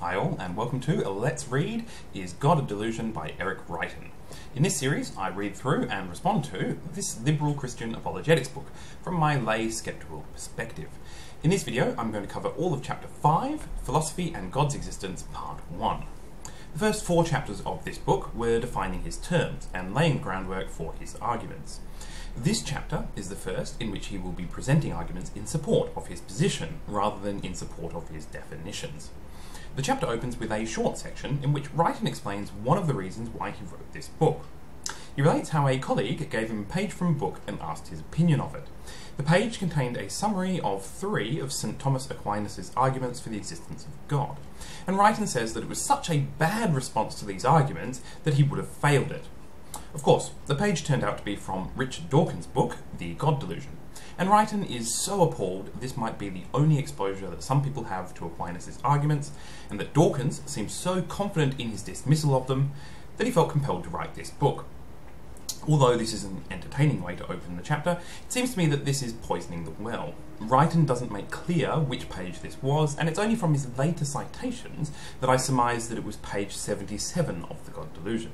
Hi all, and welcome to Let's Read Is God a Delusion by Eric Reitan. In this series, I read through and respond to this liberal Christian apologetics book from my lay skeptical perspective. In this video, I'm going to cover all of Chapter 5, Philosophy and God's Existence, Part 1. The first 4 chapters of this book were defining his terms and laying the groundwork for his arguments. This chapter is the first in which he will be presenting arguments in support of his position, rather than in support of his definitions. The chapter opens with a short section in which Reitan explains one of the reasons why he wrote this book. He relates how a colleague gave him a page from a book and asked his opinion of it. The page contained a summary of 3 of St. Thomas Aquinas' arguments for the existence of God, and Reitan says that it was such a bad response to these arguments that he would have failed it. Of course, the page turned out to be from Richard Dawkins' book, The God Delusion, and Reitan is so appalled this might be the only exposure that some people have to Aquinas' arguments, and that Dawkins seems so confident in his dismissal of them that he felt compelled to write this book. Although this is an entertaining way to open the chapter, it seems to me that this is poisoning the well. Reitan doesn't make clear which page this was, and it's only from his later citations that I surmise that it was page 77 of The God Delusion.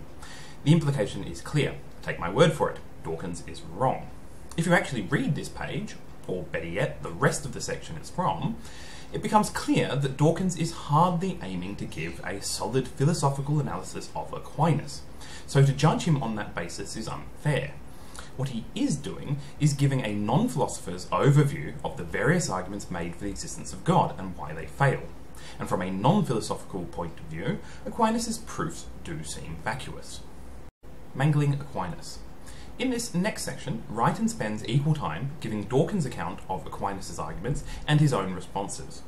The implication is clear. Take my word for it, Dawkins is wrong. If you actually read this page, or better yet, the rest of the section it's from, it becomes clear that Dawkins is hardly aiming to give a solid philosophical analysis of Aquinas. So to judge him on that basis is unfair. What he is doing is giving a non-philosopher's overview of the various arguments made for the existence of God and why they fail. And from a non-philosophical point of view, Aquinas' proofs do seem vacuous. Mangling Aquinas. In this next section, Reitan spends equal time giving Dawkins' account of Aquinas' arguments and his own responses.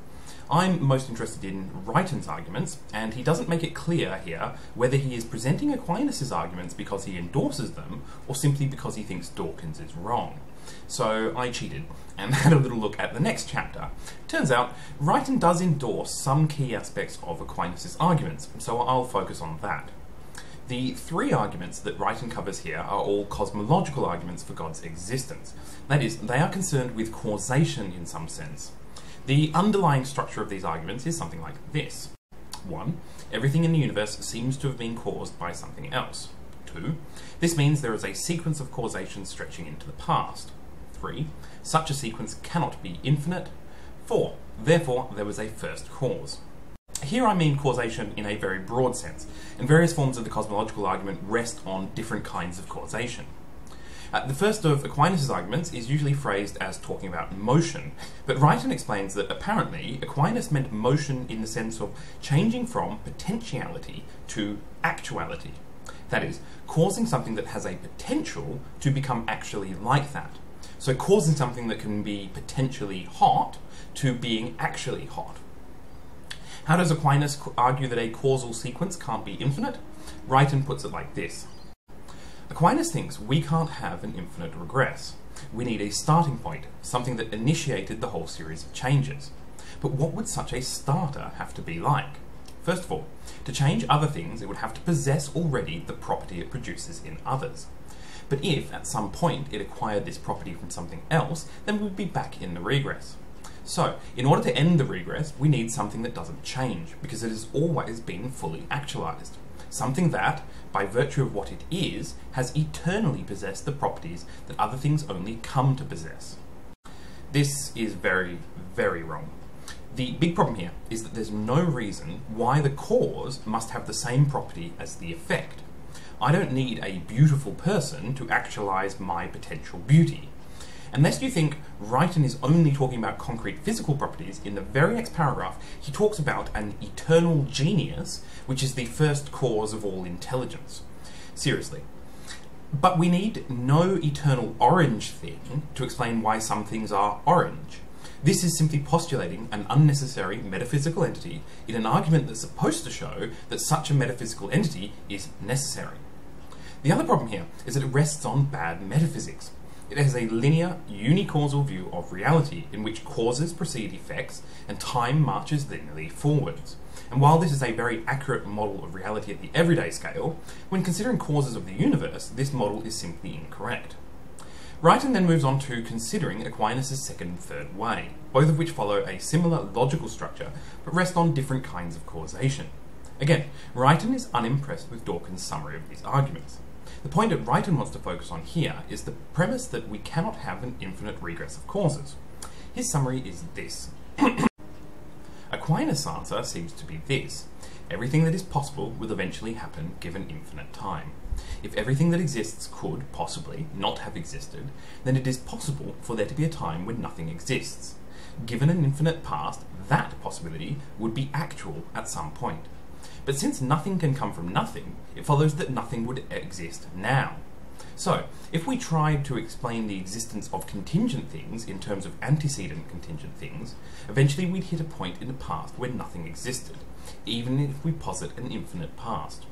I'm most interested in Reitan's arguments, and he doesn't make it clear here whether he is presenting Aquinas' arguments because he endorses them, or simply because he thinks Dawkins is wrong. So I cheated, and had a little look at the next chapter. Turns out, Reitan does endorse some key aspects of Aquinas' arguments, so I'll focus on that. The 3 arguments that Reitan covers here are all cosmological arguments for God's existence. That is, they are concerned with causation in some sense. The underlying structure of these arguments is something like this. 1. Everything in the universe seems to have been caused by something else. 2. This means there is a sequence of causation stretching into the past. 3. Such a sequence cannot be infinite. 4. Therefore, there was a first cause. Here I mean causation in a very broad sense, and various forms of the cosmological argument rest on different kinds of causation. The first of Aquinas' arguments is usually phrased as talking about motion, but Reitan explains that apparently Aquinas meant motion in the sense of changing from potentiality to actuality. That is, causing something that has a potential to become actually like that. So causing something that can be potentially hot to being actually hot. How does Aquinas argue that a causal sequence can't be infinite? Reitan puts it like this. Aquinas thinks we can't have an infinite regress. We need a starting point, something that initiated the whole series of changes. But what would such a starter have to be like? First of all, to change other things, it would have to possess already the property it produces in others. But if, at some point, it acquired this property from something else, then we'd be back in the regress. So, in order to end the regress, we need something that doesn't change, because it has always been fully actualized. Something that, by virtue of what it is, has eternally possessed the properties that other things only come to possess. This is very, very wrong. The big problem here is that there's no reason why the cause must have the same property as the effect. I don't need a beautiful person to actualize my potential beauty. Unless you think Reitan is only talking about concrete physical properties, in the very next paragraph he talks about an eternal genius, which is the first cause of all intelligence. Seriously. But we need no eternal orange thing to explain why some things are orange. This is simply postulating an unnecessary metaphysical entity in an argument that's supposed to show that such a metaphysical entity is necessary. The other problem here is that it rests on bad metaphysics. It has a linear, unicausal view of reality in which causes precede effects and time marches linearly forwards. And while this is a very accurate model of reality at the everyday scale, when considering causes of the universe, this model is simply incorrect. Reitan then moves on to considering Aquinas' second and third way. both of which follow a similar logical structure but rest on different kinds of causation. Again, Reitan is unimpressed with Dawkins' summary of these arguments. The point that Reitan wants to focus on here is the premise that we cannot have an infinite regress of causes. His summary is this. Aquinas' answer seems to be this. Everything that is possible will eventually happen given infinite time. If everything that exists could, possibly, not have existed, then it is possible for there to be a time when nothing exists. Given an infinite past, that possibility would be actual at some point. But since nothing can come from nothing, it follows that nothing would exist now. So, if we tried to explain the existence of contingent things in terms of antecedent contingent things, eventually we'd hit a point in the past where nothing existed, even if we posit an infinite past.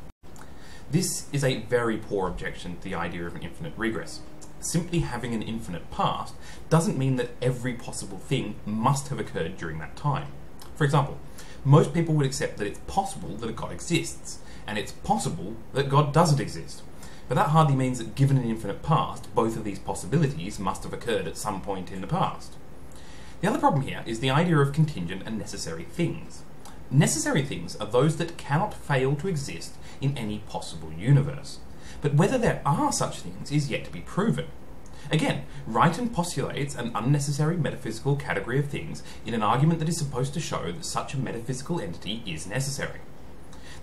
This is a very poor objection to the idea of an infinite regress. Simply having an infinite past doesn't mean that every possible thing must have occurred during that time. For example, most people would accept that it's possible that a God exists, and it's possible that God doesn't exist. But that hardly means that given an infinite past, both of these possibilities must have occurred at some point in the past. The other problem here is the idea of contingent and necessary things. Necessary things are those that cannot fail to exist in any possible universe. But whether there are such things is yet to be proven. Again, Reitan postulates an unnecessary metaphysical category of things in an argument that is supposed to show that such a metaphysical entity is necessary.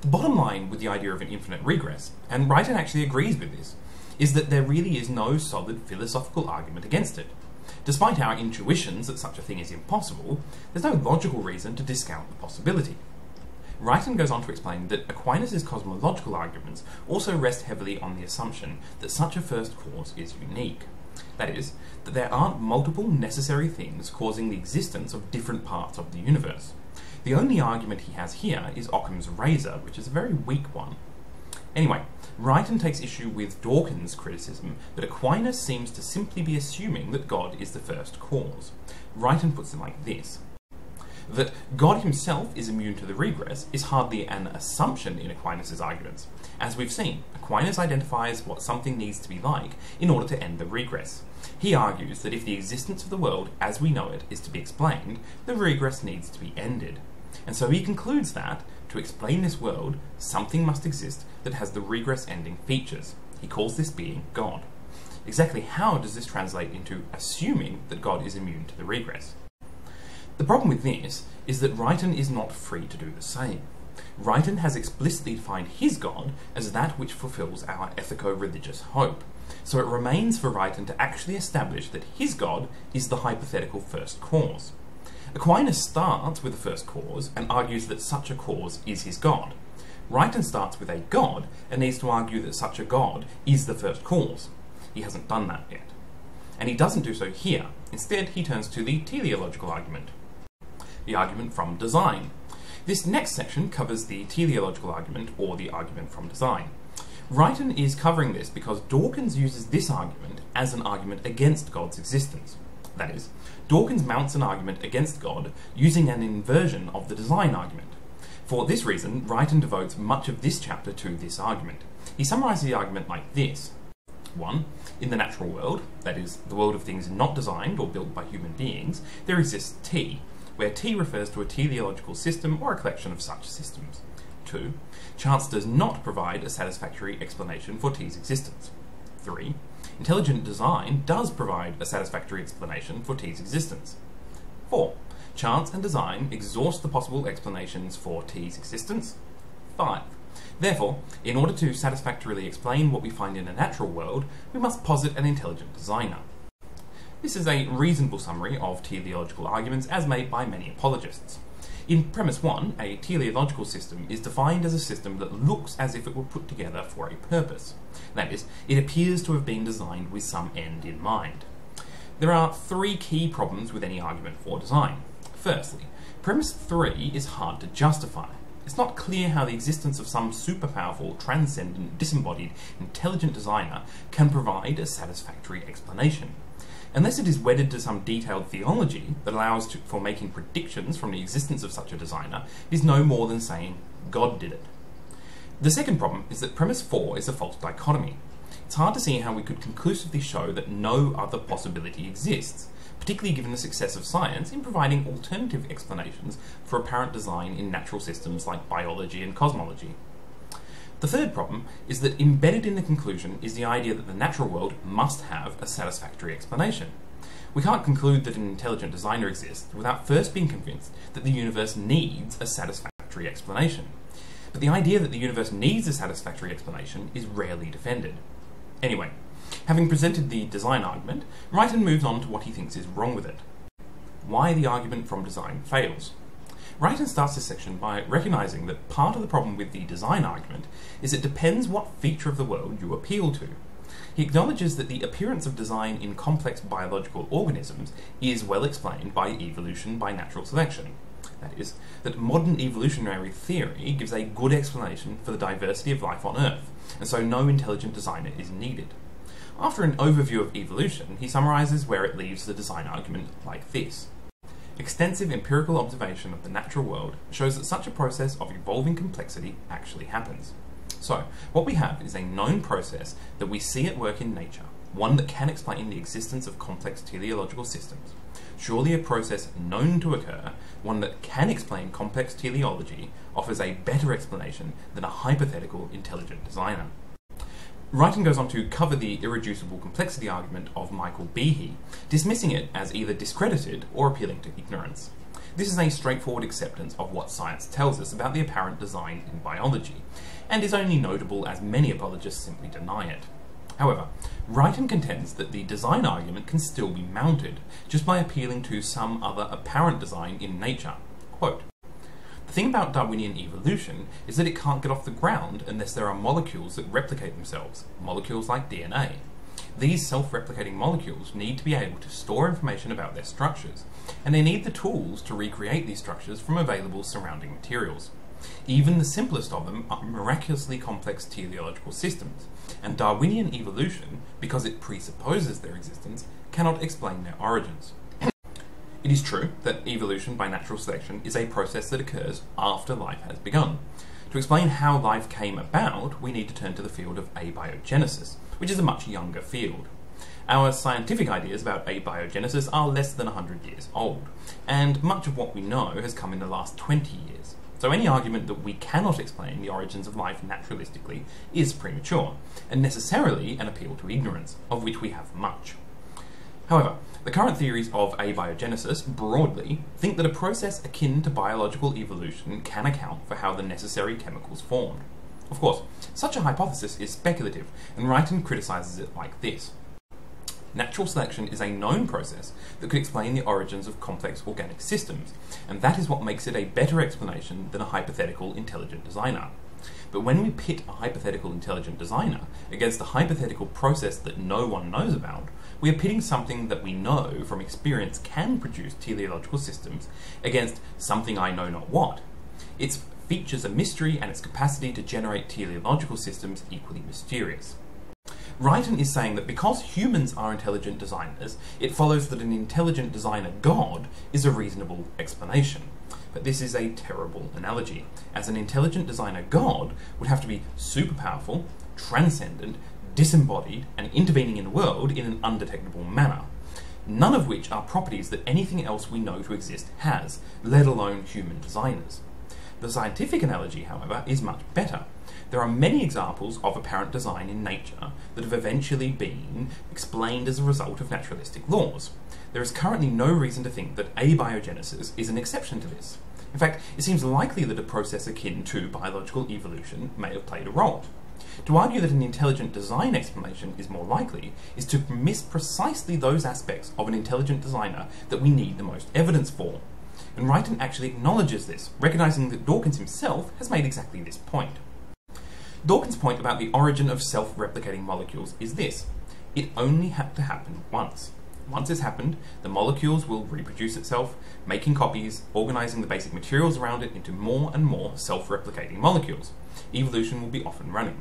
The bottom line with the idea of an infinite regress, and Reitan actually agrees with this, is that there really is no solid philosophical argument against it. Despite our intuitions that such a thing is impossible, there's no logical reason to discount the possibility. Reitan goes on to explain that Aquinas' cosmological arguments also rest heavily on the assumption that such a first cause is unique. That is, that there aren't multiple necessary things causing the existence of different parts of the universe. The only argument he has here is Occam's razor, which is a very weak one. Anyway, Reitan takes issue with Dawkins' criticism that Aquinas seems to simply be assuming that God is the first cause. Reitan puts it like this. That God himself is immune to the regress is hardly an assumption in Aquinas' arguments. As we've seen, Aquinas identifies what something needs to be like in order to end the regress. He argues that if the existence of the world as we know it is to be explained, the regress needs to be ended. And so he concludes that, to explain this world, something must exist that has the regress-ending features. He calls this being God. Exactly how does this translate into assuming that God is immune to the regress? The problem with this is that Reitan is not free to do the same. Reitan has explicitly defined his God as that which fulfills our ethico-religious hope, so it remains for Reitan to actually establish that his God is the hypothetical first cause. Aquinas starts with the first cause and argues that such a cause is his God. Reitan starts with a God and needs to argue that such a God is the first cause. He hasn't done that yet. And he doesn't do so here. Instead, he turns to the teleological argument, the argument from design. This next section covers the teleological argument, or the argument from design. Reitan is covering this because Dawkins uses this argument as an argument against God's existence. That is, Dawkins mounts an argument against God using an inversion of the design argument. For this reason, Reitan devotes much of this chapter to this argument. He summarizes the argument like this. 1. In the natural world, that is, the world of things not designed or built by human beings, there exists T, where T refers to a teleological system or a collection of such systems. 2. Chance does not provide a satisfactory explanation for T's existence. 3. Intelligent design does provide a satisfactory explanation for T's existence. 4. Chance and design exhaust the possible explanations for T's existence. 5. Therefore, in order to satisfactorily explain what we find in a natural world, we must posit an intelligent designer. This is a reasonable summary of teleological arguments as made by many apologists. In premise 1, a teleological system is defined as a system that looks as if it were put together for a purpose. That is, it appears to have been designed with some end in mind. There are 3 key problems with any argument for design. Firstly, premise 3 is hard to justify. It's not clear how the existence of some super-powerful, transcendent, disembodied, intelligent designer can provide a satisfactory explanation. Unless it is wedded to some detailed theology that allows for making predictions from the existence of such a designer, it is no more than saying, God did it. The second problem is that premise 4 is a false dichotomy. It's hard to see how we could conclusively show that no other possibility exists, particularly given the success of science in providing alternative explanations for apparent design in natural systems like biology and cosmology. The third problem is that embedded in the conclusion is the idea that the natural world must have a satisfactory explanation. We can't conclude that an intelligent designer exists without first being convinced that the universe needs a satisfactory explanation. But the idea that the universe needs a satisfactory explanation is rarely defended. Anyway, having presented the design argument, Reitan moves on to what he thinks is wrong with it. Why the argument from design fails. Reitan starts this section by recognising that part of the problem with the design argument is it depends what feature of the world you appeal to. He acknowledges that the appearance of design in complex biological organisms is well explained by evolution by natural selection. That is, that modern evolutionary theory gives a good explanation for the diversity of life on Earth, and so no intelligent designer is needed. After an overview of evolution, he summarises where it leaves the design argument like this. Extensive empirical observation of the natural world shows that such a process of evolving complexity actually happens. So, what we have is a known process that we see at work in nature, one that can explain the existence of complex teleological systems. Surely a process known to occur, one that can explain complex teleology, offers a better explanation than a hypothetical intelligent designer. Reitan goes on to cover the irreducible complexity argument of Michael Behe, dismissing it as either discredited or appealing to ignorance. This is a straightforward acceptance of what science tells us about the apparent design in biology, and is only notable as many apologists simply deny it. However, Reitan contends that the design argument can still be mounted, just by appealing to some other apparent design in nature. Quote, "The thing about Darwinian evolution is that it can't get off the ground unless there are molecules that replicate themselves, molecules like DNA. These self-replicating molecules need to be able to store information about their structures, and they need the tools to recreate these structures from available surrounding materials. Even the simplest of them are miraculously complex teleological systems, and Darwinian evolution, because it presupposes their existence, cannot explain their origins." It is true that evolution by natural selection is a process that occurs after life has begun. To explain how life came about, we need to turn to the field of abiogenesis, which is a much younger field. Our scientific ideas about abiogenesis are less than 100 years old, and much of what we know has come in the last 20 years. So any argument that we cannot explain the origins of life naturalistically is premature, and necessarily an appeal to ignorance, of which we have much. However, the current theories of abiogenesis, broadly, think that a process akin to biological evolution can account for how the necessary chemicals formed. Of course, such a hypothesis is speculative, and Reitan criticises it like this. Natural selection is a known process that could explain the origins of complex organic systems, and that is what makes it a better explanation than a hypothetical intelligent designer. But when we pit a hypothetical intelligent designer against a hypothetical process that no one knows about, we are pitting something that we know from experience can produce teleological systems against something I know not what. Its features a mystery and its capacity to generate teleological systems equally mysterious. Reitan is saying that because humans are intelligent designers, it follows that an intelligent designer God is a reasonable explanation. But this is a terrible analogy, as an intelligent designer God would have to be super powerful, transcendent, disembodied, and intervening in the world in an undetectable manner, none of which are properties that anything else we know to exist has, let alone human designers. The scientific analogy, however, is much better. There are many examples of apparent design in nature that have eventually been explained as a result of naturalistic laws. There is currently no reason to think that abiogenesis is an exception to this. In fact, it seems likely that a process akin to biological evolution may have played a role. To argue that an intelligent design explanation is more likely is to miss precisely those aspects of an intelligent designer that we need the most evidence for. And Reitan actually acknowledges this, recognising that Dawkins himself has made exactly this point. Dawkins' point about the origin of self-replicating molecules is this: it only had to happen once. Once it's happened, the molecules will reproduce itself, making copies, organising the basic materials around it into more and more self-replicating molecules. Evolution will be off and running.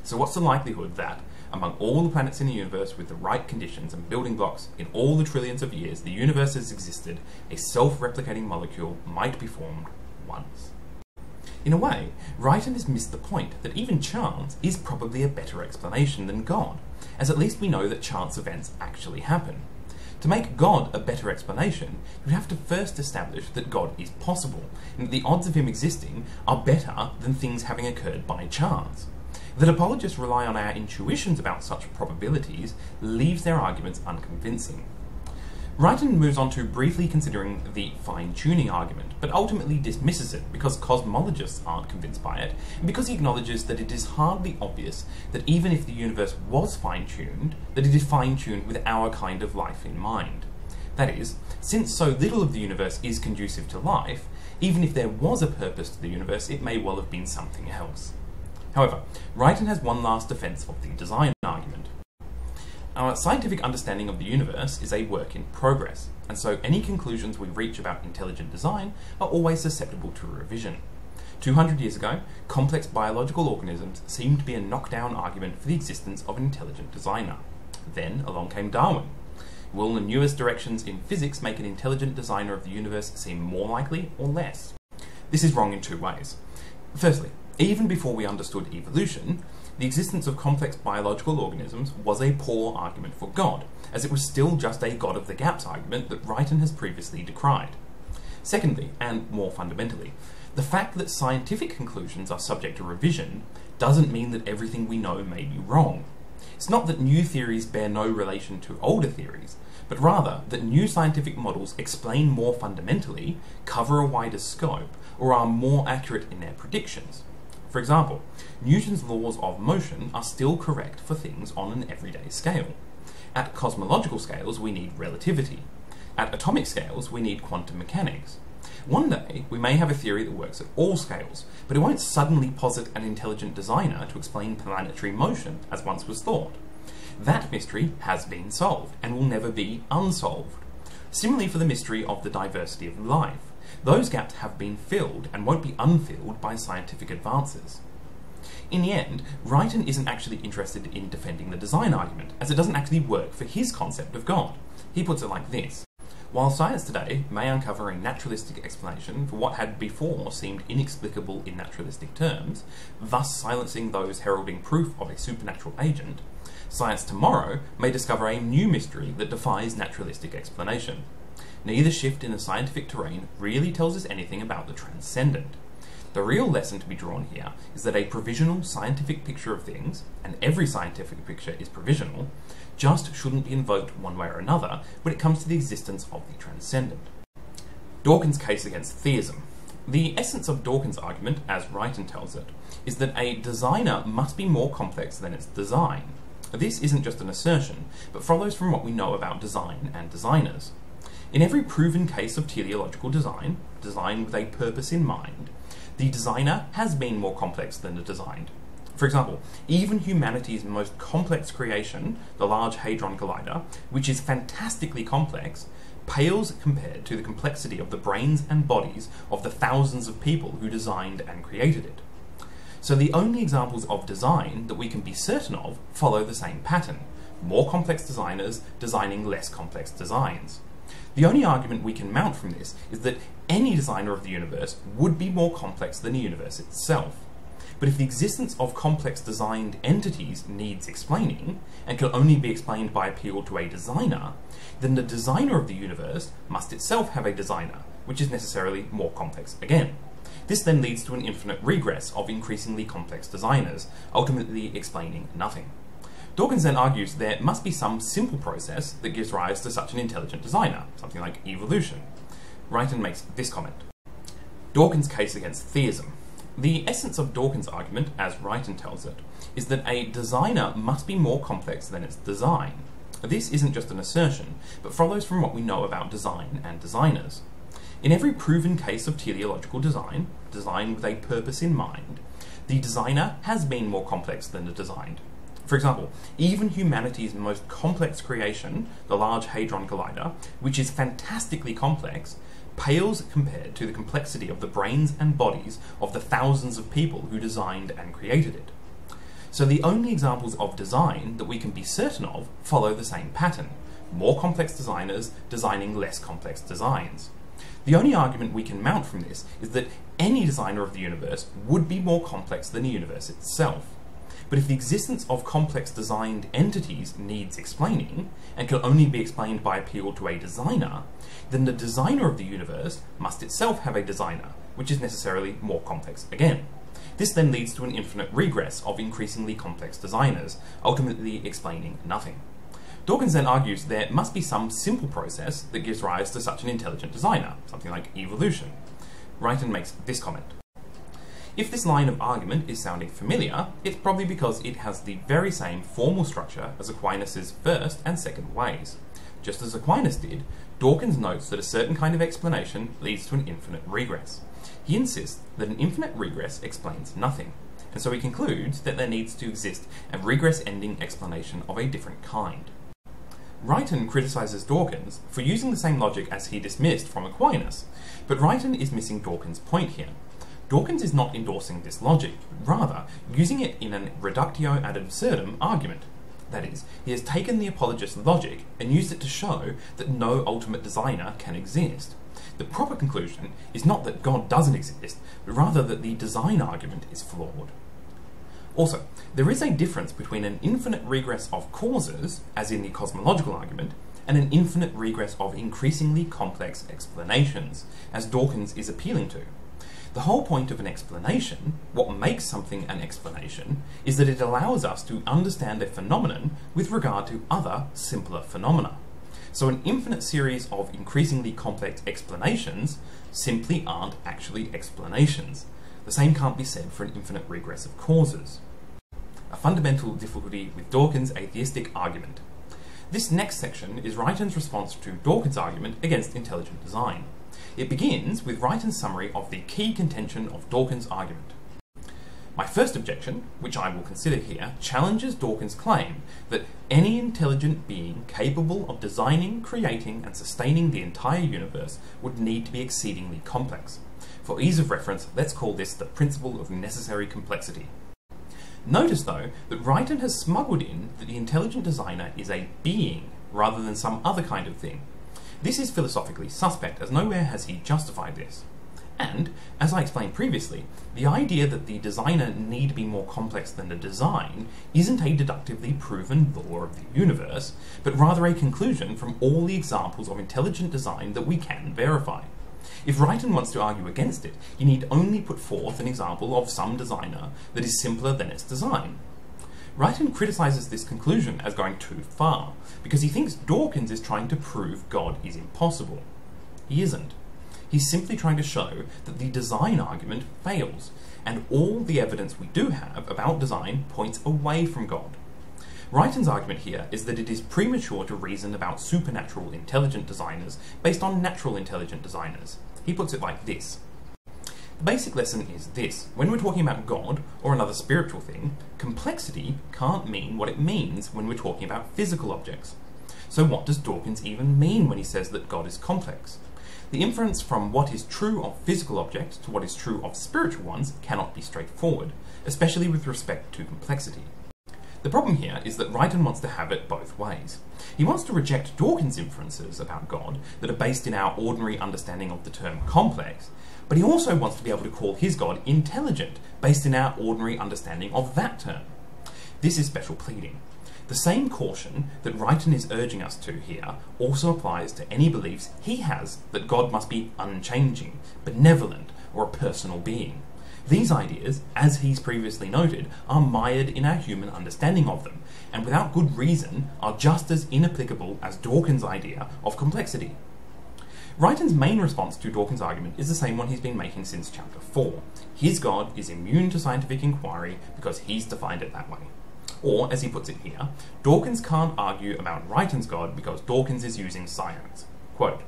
So what's the likelihood that, among all the planets in the universe with the right conditions and building blocks, in all the trillions of years the universe has existed, a self-replicating molecule might be formed once? In a way, Reitan has missed the point that even chance is probably a better explanation than God, as at least we know that chance events actually happen. To make God a better explanation, you'd have to first establish that God is possible, and that the odds of him existing are better than things having occurred by chance. That apologists rely on our intuitions about such probabilities leaves their arguments unconvincing. Reitan moves on to briefly considering the fine-tuning argument, but ultimately dismisses it because cosmologists aren't convinced by it, and because he acknowledges that it is hardly obvious that even if the universe was fine-tuned, that it is fine-tuned with our kind of life in mind. That is, since so little of the universe is conducive to life, even if there was a purpose to the universe, it may well have been something else. However, Reitan has one last defence of the design argument. Our scientific understanding of the universe is a work in progress, and so any conclusions we reach about intelligent design are always susceptible to revision. 200 years ago, complex biological organisms seemed to be a knockdown argument for the existence of an intelligent designer. Then along came Darwin. Will the newest directions in physics make an intelligent designer of the universe seem more likely or less? This is wrong in two ways. Firstly, even before we understood evolution, the existence of complex biological organisms was a poor argument for God, as it was still just a God of the gaps argument that Reitan has previously decried. Secondly, and more fundamentally, the fact that scientific conclusions are subject to revision doesn't mean that everything we know may be wrong. It's not that new theories bear no relation to older theories, but rather that new scientific models explain more fundamentally, cover a wider scope, or are more accurate in their predictions. For example, Newton's laws of motion are still correct for things on an everyday scale. At cosmological scales, we need relativity. At atomic scales, we need quantum mechanics. One day, we may have a theory that works at all scales, but it won't suddenly posit an intelligent designer to explain planetary motion, as once was thought. That mystery has been solved, and will never be unsolved. Similarly for the mystery of the diversity of life. Those gaps have been filled and won't be unfilled by scientific advances. In the end, Reitan isn't actually interested in defending the design argument, as it doesn't actually work for his concept of God. He puts it like this: while science today may uncover a naturalistic explanation for what had before seemed inexplicable in naturalistic terms, thus silencing those heralding proof of a supernatural agent, science tomorrow may discover a new mystery that defies naturalistic explanation. Neither shift in the scientific terrain really tells us anything about the transcendent. The real lesson to be drawn here is that a provisional scientific picture of things, and every scientific picture is provisional, just shouldn't be invoked one way or another when it comes to the existence of the transcendent. Dawkins' case against theism. The essence of Dawkins' argument, as Reitan tells it, is that a designer must be more complex than its design. This isn't just an assertion, but follows from what we know about design and designers. In every proven case of teleological design, design with a purpose in mind, the designer has been more complex than the designed. For example, even humanity's most complex creation, the Large Hadron Collider, which is fantastically complex, pales compared to the complexity of the brains and bodies of the thousands of people who designed and created it. So the only examples of design that we can be certain of follow the same pattern: more complex designers designing less complex designs. The only argument we can mount from this is that any designer of the universe would be more complex than the universe itself. But if the existence of complex designed entities needs explaining, and can only be explained by appeal to a designer, then the designer of the universe must itself have a designer, which is necessarily more complex again. This then leads to an infinite regress of increasingly complex designers, ultimately explaining nothing. Dawkins then argues there must be some simple process that gives rise to such an intelligent designer, something like evolution. Reitan makes this comment: Dawkins' case against theism. The essence of Dawkins' argument, as Reitan tells it, is that a designer must be more complex than its design. This isn't just an assertion, but follows from what we know about design and designers. In every proven case of teleological design, design with a purpose in mind, the designer has been more complex than the designed. For example, even humanity's most complex creation, the Large Hadron Collider, which is fantastically complex, pales compared to the complexity of the brains and bodies of the thousands of people who designed and created it. So the only examples of design that we can be certain of follow the same pattern: more complex designers designing less complex designs. The only argument we can mount from this is that any designer of the universe would be more complex than the universe itself. but if the existence of complex designed entities needs explaining, and can only be explained by appeal to a designer, then the designer of the universe must itself have a designer, which is necessarily more complex again. This then leads to an infinite regress of increasingly complex designers, ultimately explaining nothing. Dawkins then argues there must be some simple process that gives rise to such an intelligent designer, something like evolution. Reitan makes this comment. If this line of argument is sounding familiar, it's probably because it has the very same formal structure as Aquinas' first and second ways. Just as Aquinas did, Dawkins notes that a certain kind of explanation leads to an infinite regress. He insists that an infinite regress explains nothing, and so he concludes that there needs to exist a regress-ending explanation of a different kind. Reitan criticises Dawkins for using the same logic as he dismissed from Aquinas, but Reitan is missing Dawkins' point here. Dawkins is not endorsing this logic, but rather using it in a reductio ad absurdum argument. That is, he has taken the apologist's logic and used it to show that no ultimate designer can exist. The proper conclusion is not that God doesn't exist, but rather that the design argument is flawed. Also, there is a difference between an infinite regress of causes, as in the cosmological argument, and an infinite regress of increasingly complex explanations, as Dawkins is appealing to. The whole point of an explanation, what makes something an explanation, is that it allows us to understand a phenomenon with regard to other, simpler phenomena. So an infinite series of increasingly complex explanations simply aren't actually explanations. The same can't be said for an infinite regress of causes. A fundamental difficulty with Dawkins' atheistic argument. This next section is Reitan's response to Dawkins' argument against intelligent design. It begins with Reitan's summary of the key contention of Dawkins' argument. My first objection, which I will consider here, challenges Dawkins' claim that any intelligent being capable of designing, creating, and sustaining the entire universe would need to be exceedingly complex. For ease of reference, let's call this the principle of necessary complexity. Notice, though, that Reitan has smuggled in that the intelligent designer is a being, rather than some other kind of thing. This is philosophically suspect, as nowhere has he justified this. And, as I explained previously, the idea that the designer need be more complex than the design isn't a deductively proven law of the universe, but rather a conclusion from all the examples of intelligent design that we can verify. If Reitan wants to argue against it, he need only put forth an example of some designer that is simpler than its design. Reitan criticises this conclusion as going too far, because he thinks Dawkins is trying to prove God is impossible. He isn't. He's simply trying to show that the design argument fails, and all the evidence we do have about design points away from God. Reitan's argument here is that it is premature to reason about supernatural intelligent designers based on natural intelligent designers. He puts it like this. The basic lesson is this: when we're talking about God, or another spiritual thing, complexity can't mean what it means when we're talking about physical objects. So what does Dawkins even mean when he says that God is complex? The inference from what is true of physical objects to what is true of spiritual ones cannot be straightforward, especially with respect to complexity. The problem here is that Reitan wants to have it both ways. He wants to reject Dawkins' inferences about God that are based in our ordinary understanding of the term complex, but he also wants to be able to call his God intelligent, based in our ordinary understanding of that term. This is special pleading. The same caution that Reitan is urging us to here also applies to any beliefs he has that God must be unchanging, benevolent, or a personal being. These ideas, as he's previously noted, are mired in our human understanding of them, and without good reason are just as inapplicable as Dawkins' idea of complexity. Reitan's main response to Dawkins' argument is the same one he's been making since chapter 4. His God is immune to scientific inquiry because he's defined it that way. Or, as he puts it here, Dawkins can't argue about Reitan's God because Dawkins is using science. Quote,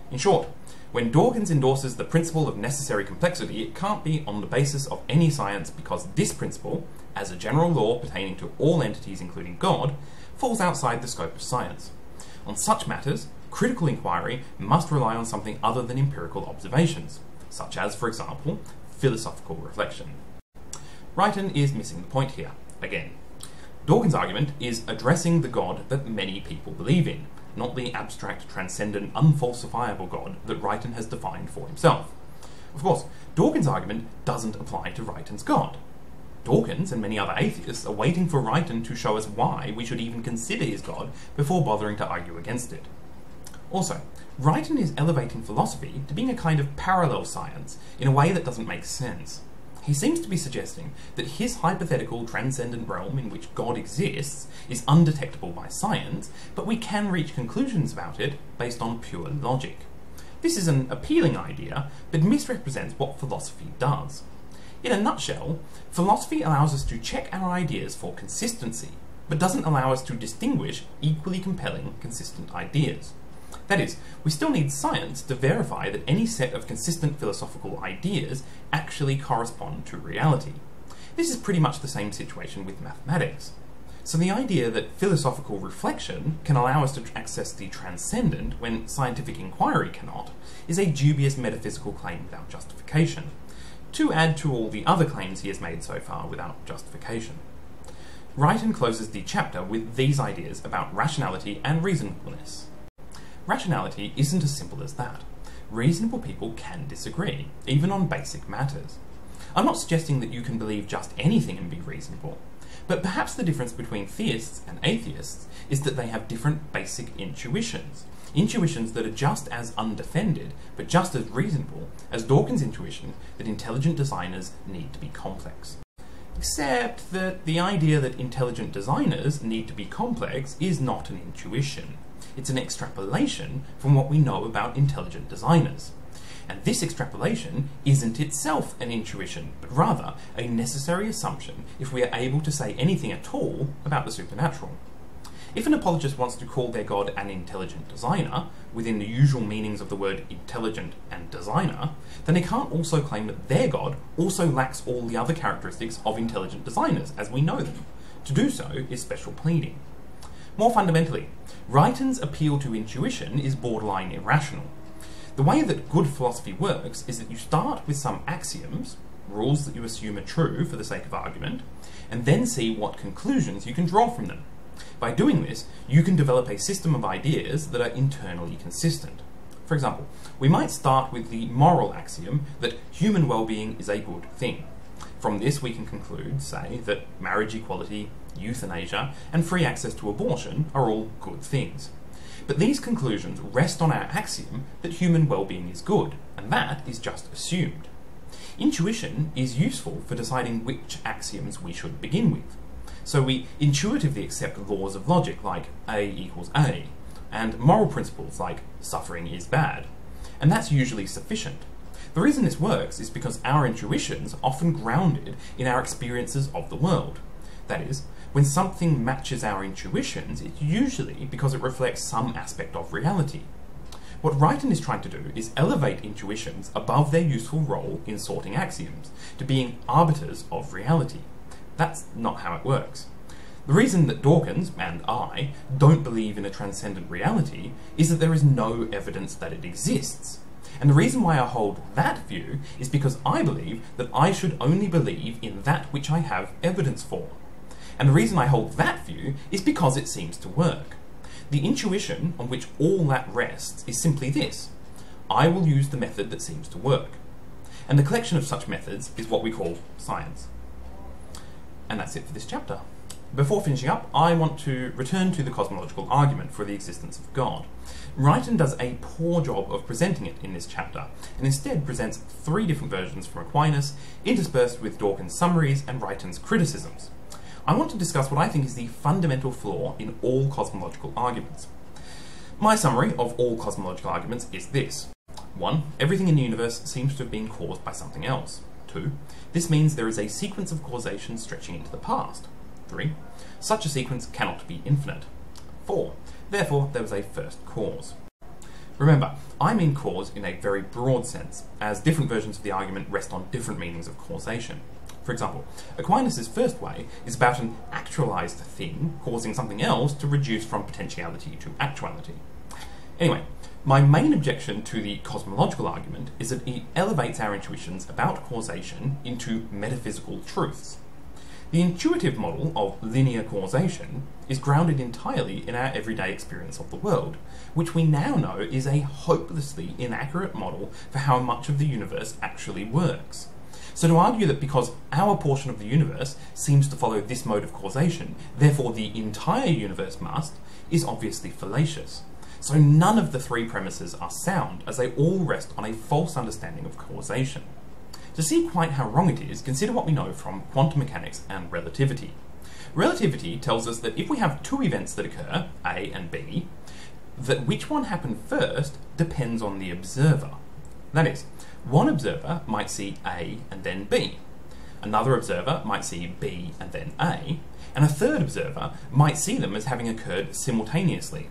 in short, when Dawkins endorses the principle of necessary complexity, it can't be on the basis of any science because this principle, as a general law pertaining to all entities including God, falls outside the scope of science. On such matters, critical inquiry must rely on something other than empirical observations, such as, for example, philosophical reflection. Reitan is missing the point here, again. Dawkins' argument is addressing the God that many people believe in, not the abstract, transcendent, unfalsifiable God that Reitan has defined for himself. Of course, Dawkins' argument doesn't apply to Reitan's God. Dawkins and many other atheists are waiting for Reitan to show us why we should even consider his God before bothering to argue against it. Also, Reitan is elevating philosophy to being a kind of parallel science in a way that doesn't make sense. He seems to be suggesting that his hypothetical transcendent realm in which God exists is undetectable by science, but we can reach conclusions about it based on pure logic. This is an appealing idea, but misrepresents what philosophy does. In a nutshell, philosophy allows us to check our ideas for consistency, but doesn't allow us to distinguish equally compelling, consistent ideas. That is, we still need science to verify that any set of consistent philosophical ideas actually correspond to reality. This is pretty much the same situation with mathematics. So the idea that philosophical reflection can allow us to access the transcendent when scientific inquiry cannot is a dubious metaphysical claim without justification, to add to all the other claims he has made so far without justification. Reitan closes the chapter with these ideas about rationality and reasonableness. Rationality isn't as simple as that. Reasonable people can disagree, even on basic matters. I'm not suggesting that you can believe just anything and be reasonable, but perhaps the difference between theists and atheists is that they have different basic intuitions. Intuitions that are just as undefended, but just as reasonable as Dawkins' intuition that intelligent designers need to be complex. Except that the idea that intelligent designers need to be complex is not an intuition. It's an extrapolation from what we know about intelligent designers. And this extrapolation isn't itself an intuition, but rather a necessary assumption if we are able to say anything at all about the supernatural. If an apologist wants to call their God an intelligent designer, within the usual meanings of the word intelligent and designer, then they can't also claim that their God also lacks all the other characteristics of intelligent designers as we know them. To do so is special pleading. More fundamentally, Reitan's appeal to intuition is borderline irrational. The way that good philosophy works is that you start with some axioms, rules that you assume are true for the sake of argument, and then see what conclusions you can draw from them. By doing this, you can develop a system of ideas that are internally consistent. For example, we might start with the moral axiom that human well-being is a good thing. From this we can conclude, say, that marriage equality, euthanasia, and free access to abortion are all good things. But these conclusions rest on our axiom that human well-being is good, and that is just assumed. Intuition is useful for deciding which axioms we should begin with. So we intuitively accept laws of logic like A equals A, and moral principles like suffering is bad, and that's usually sufficient. The reason this works is because our intuitions are often grounded in our experiences of the world. That is, when something matches our intuitions, it's usually because it reflects some aspect of reality. What Reitan is trying to do is elevate intuitions above their useful role in sorting axioms, to being arbiters of reality. That's not how it works. The reason that Dawkins, and I, don't believe in a transcendent reality is that there is no evidence that it exists. And the reason why I hold that view is because I believe that I should only believe in that which I have evidence for. And the reason I hold that view is because it seems to work. The intuition on which all that rests is simply this: I will use the method that seems to work. And the collection of such methods is what we call science. And that's it for this chapter. Before finishing up, I want to return to the cosmological argument for the existence of God. Reitan does a poor job of presenting it in this chapter, and instead presents 3 different versions from Aquinas, interspersed with Dawkins' summaries and Reitan's criticisms. I want to discuss what I think is the fundamental flaw in all cosmological arguments. My summary of all cosmological arguments is this. 1. Everything in the universe seems to have been caused by something else. 2. This means there is a sequence of causation stretching into the past. 3. Such a sequence cannot be infinite. 4. Therefore, there was a first cause. Remember, I mean cause in a very broad sense, as different versions of the argument rest on different meanings of causation. For example, Aquinas' first way is about an actualized thing causing something else to reduce from potentiality to actuality. Anyway, my main objection to the cosmological argument is that it elevates our intuitions about causation into metaphysical truths. The intuitive model of linear causation is grounded entirely in our everyday experience of the world, which we now know is a hopelessly inaccurate model for how much of the universe actually works. So to argue that because our portion of the universe seems to follow this mode of causation, therefore the entire universe must, is obviously fallacious. So none of the three premises are sound, as they all rest on a false understanding of causation. To see quite how wrong it is, consider what we know from quantum mechanics and relativity. Relativity tells us that if we have two events that occur, A and B, that which one happened first depends on the observer. That is, one observer might see A and then B, another observer might see B and then A, and a third observer might see them as having occurred simultaneously.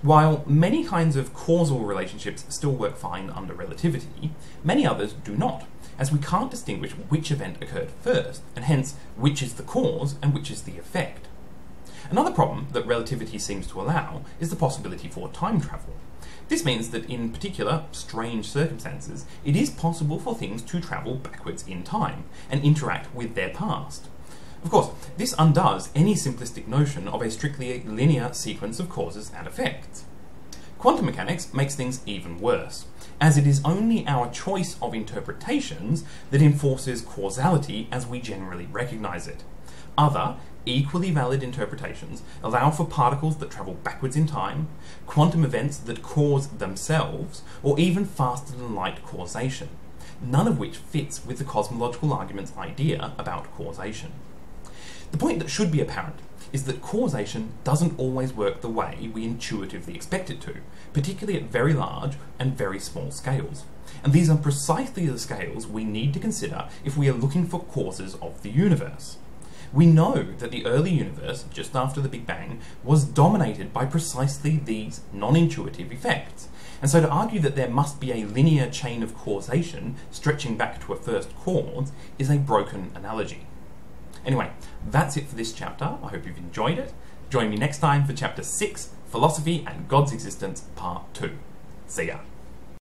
While many kinds of causal relationships still work fine under relativity, many others do not, as we can't distinguish which event occurred first, and hence which is the cause and which is the effect. Another problem that relativity seems to allow is the possibility for time travel. This means that in particular, strange circumstances, it is possible for things to travel backwards in time and interact with their past. Of course, this undoes any simplistic notion of a strictly linear sequence of causes and effects. Quantum mechanics makes things even worse, as it is only our choice of interpretations that enforces causality as we generally recognize it. Other, equally valid interpretations allow for particles that travel backwards in time, quantum events that cause themselves, or even faster than light causation, none of which fits with the cosmological argument's idea about causation. The point that should be apparent is that causation doesn't always work the way we intuitively expect it to, particularly at very large and very small scales. And these are precisely the scales we need to consider if we are looking for causes of the universe. We know that the early universe, just after the Big Bang, was dominated by precisely these non-intuitive effects. And so to argue that there must be a linear chain of causation stretching back to a first cause is a broken analogy. Anyway, that's it for this chapter. I hope you've enjoyed it. Join me next time for Chapter 6, Philosophy and God's Existence, Part 2. See ya.